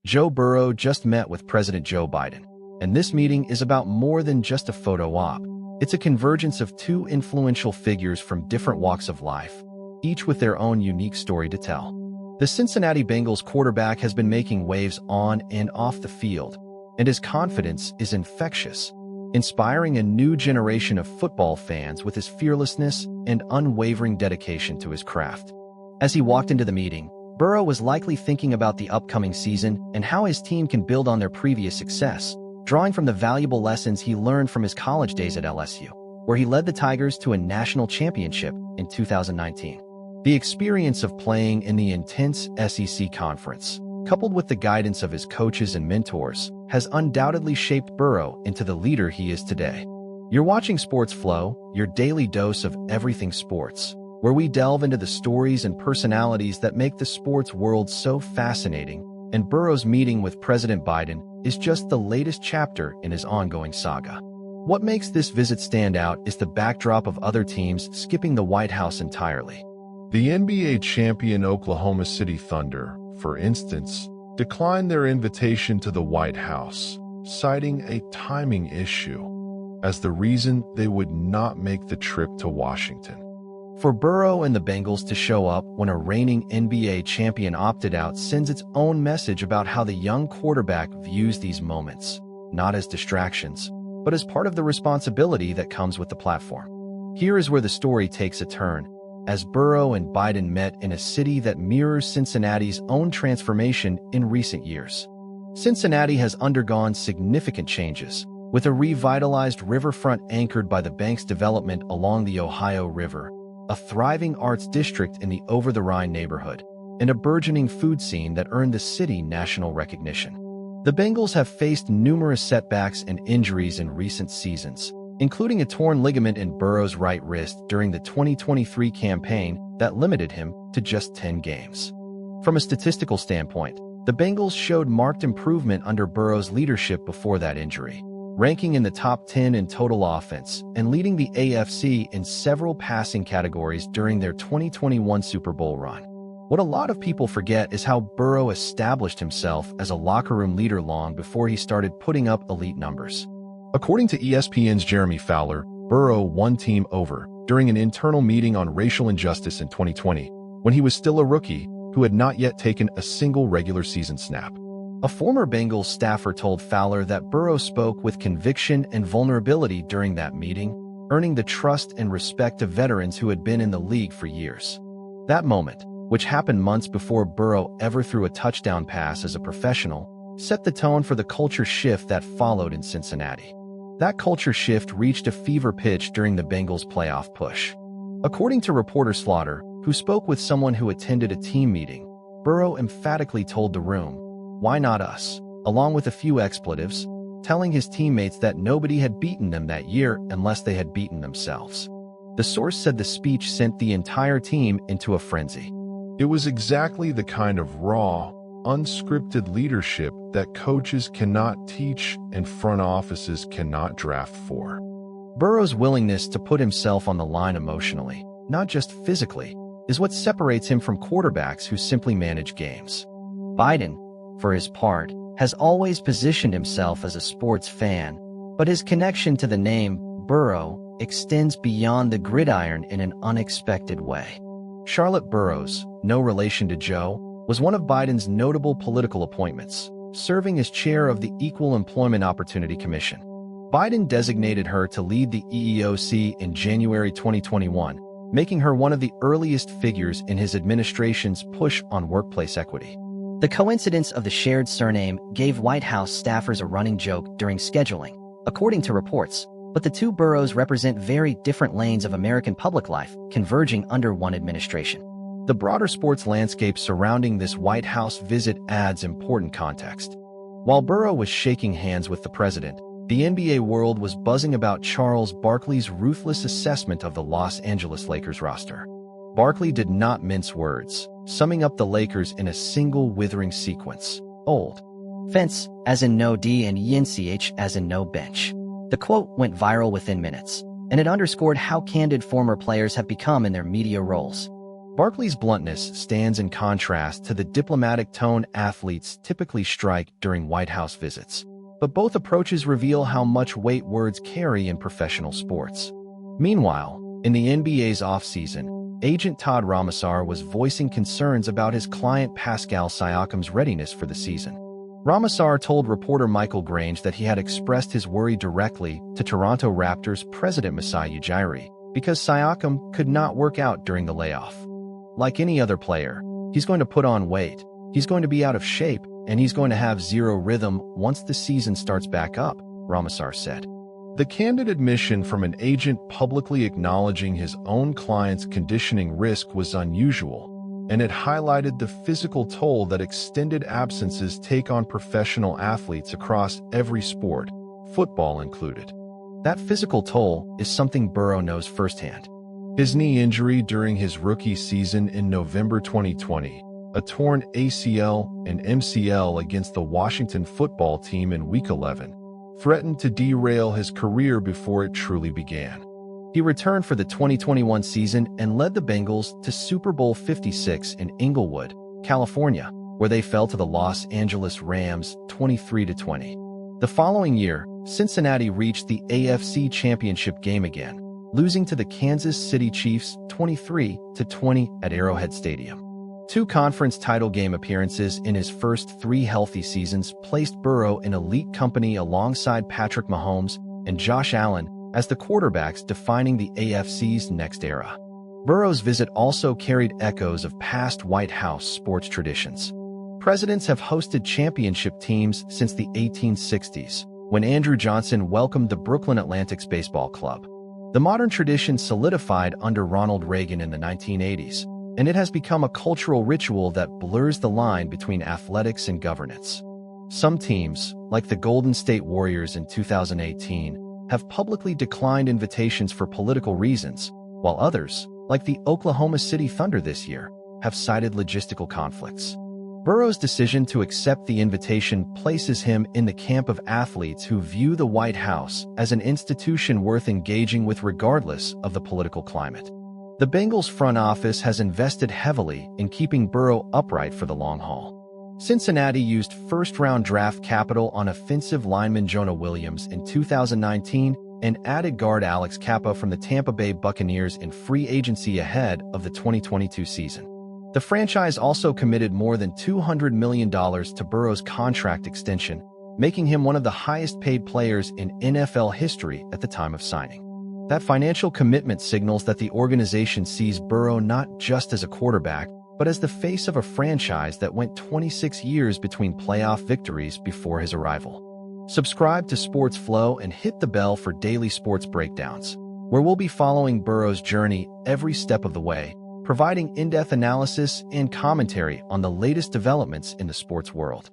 Joe Burrow just met with President Joe Biden, and this meeting is about more than just a photo op. It's a convergence of two influential figures from different walks of life, each with their own unique story to tell. The Cincinnati Bengals quarterback has been making waves on and off the field, and his confidence is infectious, inspiring a new generation of football fans with his fearlessness and unwavering dedication to his craft. As he walked into the meeting, Burrow was likely thinking about the upcoming season and how his team can build on their previous success, drawing from the valuable lessons he learned from his college days at LSU, where he led the Tigers to a national championship in 2019. The experience of playing in the intense SEC conference, coupled with the guidance of his coaches and mentors, has undoubtedly shaped Burrow into the leader he is today. You're watching Sports Flow, your daily dose of everything sports, where we delve into the stories and personalities that make the sports world so fascinating, and Burrow's meeting with President Biden is just the latest chapter in his ongoing saga. What makes this visit stand out is the backdrop of other teams skipping the White House entirely. The NBA champion Oklahoma City Thunder, for instance, declined their invitation to the White House, citing a timing issue as the reason they would not make the trip to Washington. For Burrow and the Bengals to show up when a reigning NBA champion opted out sends its own message about how the young quarterback views these moments, not as distractions, but as part of the responsibility that comes with the platform. Here is where the story takes a turn, as Burrow and Biden met in a city that mirrors Cincinnati's own transformation in recent years. Cincinnati has undergone significant changes, with a revitalized riverfront anchored by the bank's development along the Ohio River, a thriving arts district in the Over-the-Rhine neighborhood, and a burgeoning food scene that earned the city national recognition. The Bengals have faced numerous setbacks and injuries in recent seasons, including a torn ligament in Burrow's right wrist during the 2023 campaign that limited him to just 10 games. From a statistical standpoint, the Bengals showed marked improvement under Burrow's leadership before that injury, ranking in the top 10 in total offense and leading the AFC in several passing categories during their 2021 Super Bowl run. What a lot of people forget is how Burrow established himself as a locker room leader long before he started putting up elite numbers. According to ESPN's Jeremy Fowler, Burrow won team over during an internal meeting on racial injustice in 2020, when he was still a rookie who had not yet taken a single regular season snap. A former Bengals staffer told Fowler that Burrow spoke with conviction and vulnerability during that meeting, earning the trust and respect of veterans who had been in the league for years. That moment, which happened months before Burrow ever threw a touchdown pass as a professional, set the tone for the culture shift that followed in Cincinnati. That culture shift reached a fever pitch during the Bengals' playoff push. According to reporter Slaughter, who spoke with someone who attended a team meeting, Burrow emphatically told the room, "Why not us?" along with a few expletives, telling his teammates that nobody had beaten them that year unless they had beaten themselves. The source said the speech sent the entire team into a frenzy. It was exactly the kind of raw, unscripted leadership that coaches cannot teach and front offices cannot draft for. Burrow's willingness to put himself on the line emotionally, not just physically, is what separates him from quarterbacks who simply manage games. Biden, for his part, has always positioned himself as a sports fan, but his connection to the name Burrow extends beyond the gridiron in an unexpected way. Charlotte Burrows, no relation to Joe, was one of Biden's notable political appointments, serving as chair of the Equal Employment Opportunity Commission. Biden designated her to lead the EEOC in January 2021, making her one of the earliest figures in his administration's push on workplace equity. The coincidence of the shared surname gave White House staffers a running joke during scheduling, according to reports, but the two Burrows represent very different lanes of American public life, converging under one administration. The broader sports landscape surrounding this White House visit adds important context. While Burrow was shaking hands with the president, the NBA world was buzzing about Charles Barkley's ruthless assessment of the Los Angeles Lakers roster. Barkley did not mince words, summing up the Lakers in a single withering sequence. Old fence, as in no D, and YNCH, as in no bench. The quote went viral within minutes, and it underscored how candid former players have become in their media roles. Barkley's bluntness stands in contrast to the diplomatic tone athletes typically strike during White House visits. But both approaches reveal how much weight words carry in professional sports. Meanwhile, in the NBA's offseason, agent Todd Ramasar was voicing concerns about his client Pascal Siakam's readiness for the season. Ramasar told reporter Michael Grange that he had expressed his worry directly to Toronto Raptors president Masai Ujiri because Siakam could not work out during the layoff. Like any other player, he's going to put on weight, he's going to be out of shape, and he's going to have zero rhythm once the season starts back up, Ramasar said. The candid admission from an agent publicly acknowledging his own client's conditioning risk was unusual, and it highlighted the physical toll that extended absences take on professional athletes across every sport, football included. That physical toll is something Burrow knows firsthand. His knee injury during his rookie season in November 2020, a torn ACL and MCL against the Washington football team in Week 11, threatened to derail his career before it truly began. He returned for the 2021 season and led the Bengals to Super Bowl 56 in Inglewood, California, where they fell to the Los Angeles Rams 23-20. The following year, Cincinnati reached the AFC Championship game again, losing to the Kansas City Chiefs 23-20 at Arrowhead Stadium. 2 conference title game appearances in his first 3 healthy seasons placed Burrow in elite company alongside Patrick Mahomes and Josh Allen as the quarterbacks defining the AFC's next era. Burrow's visit also carried echoes of past White House sports traditions. Presidents have hosted championship teams since the 1860s, when Andrew Johnson welcomed the Brooklyn Atlantics Baseball Club. The modern tradition solidified under Ronald Reagan in the 1980s, and it has become a cultural ritual that blurs the line between athletics and governance. Some teams, like the Golden State Warriors in 2018, have publicly declined invitations for political reasons, while others, like the Oklahoma City Thunder this year, have cited logistical conflicts. Burrow's decision to accept the invitation places him in the camp of athletes who view the White House as an institution worth engaging with regardless of the political climate. The Bengals front office has invested heavily in keeping Burrow upright for the long haul. Cincinnati used first-round draft capital on offensive lineman Jonah Williams in 2019 and added guard Alex Kappa from the Tampa Bay Buccaneers in free agency ahead of the 2022 season. The franchise also committed more than $200 million to Burrow's contract extension, making him one of the highest-paid players in NFL history at the time of signing. That financial commitment signals that the organization sees Burrow not just as a quarterback, but as the face of a franchise that went 26 years between playoff victories before his arrival. Subscribe to Sports Flow and hit the bell for daily sports breakdowns, where we'll be following Burrow's journey every step of the way, providing in-depth analysis and commentary on the latest developments in the sports world.